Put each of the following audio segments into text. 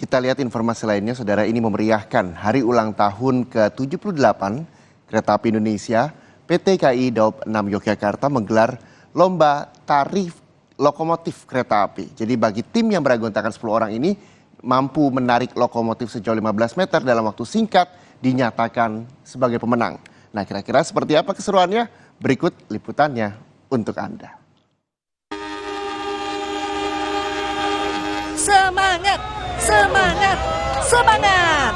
Kita lihat informasi lainnya, saudara. Ini memeriahkan hari ulang tahun ke-78 Kereta Api Indonesia. PT KAI Daob 6 Yogyakarta menggelar lomba tarif lokomotif kereta api. Jadi bagi tim yang beranggotakan 10 orang ini mampu menarik lokomotif sejauh 15 meter dalam waktu singkat dinyatakan sebagai pemenang. Nah, kira-kira seperti apa keseruannya? Berikut liputannya untuk Anda. Semangat! Semangat! Semangat!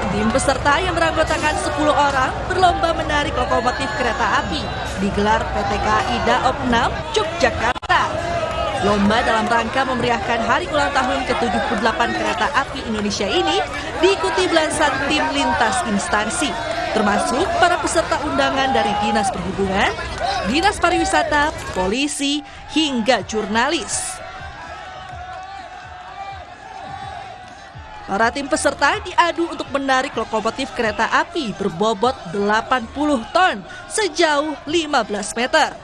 Tim peserta yang beranggotakan 10 orang berlomba menarik lokomotif kereta api digelar PT KAI Daob 6 Yogyakarta. Lomba dalam rangka memeriahkan hari ulang tahun ke-78 Kereta Api Indonesia ini diikuti belasan tim lintas instansi, termasuk para peserta undangan dari Dinas Perhubungan, Dinas Pariwisata, polisi, hingga jurnalis. Para tim peserta diadu untuk menarik lokomotif kereta api berbobot 80 ton sejauh 15 meter.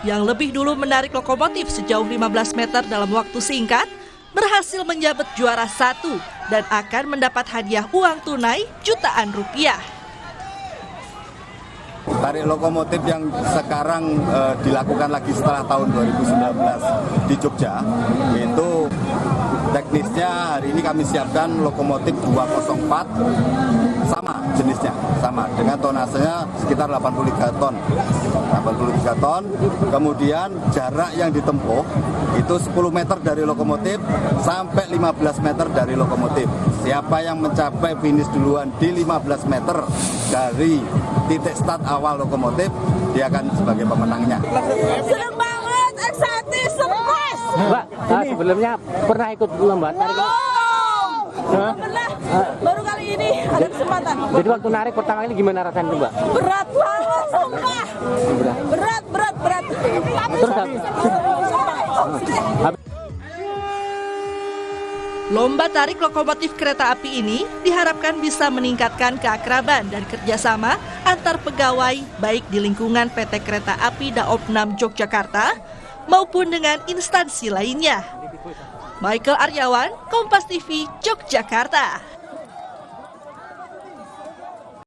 Yang lebih dulu menarik lokomotif sejauh 15 meter dalam waktu singkat berhasil menjabat juara 1 dan akan mendapat hadiah uang tunai jutaan rupiah. Tarik lokomotif yang sekarang dilakukan lagi setelah tahun 2019 di Jogja, itu teknisnya hari ini kami siapkan lokomotif 204 sama jenisnya, sama dengan tonasenya sekitar 83 ton. 83 ton, kemudian jarak yang ditempuh itu 10 meter dari lokomotif sampai 15 meter dari lokomotif. Siapa yang mencapai finish duluan di 15 meter dari titik start awal lokomotif, dia akan sebagai pemenangnya. Senang banget, eksatis, surprise. Mbak, sebelumnya pernah ikut lomba tarik? Belum pernah, baru kali ini ada kesempatan. Jadi waktu narik pertama kali gimana rasanya Mbak? Berat banget, sumpah. Berat. Terus Lomba tarik lokomotif kereta api ini diharapkan bisa meningkatkan keakraban dan kerjasama antar pegawai baik di lingkungan PT Kereta Api Daob 6 Yogyakarta maupun dengan instansi lainnya. Michael Aryawan, Kompas TV, Yogyakarta.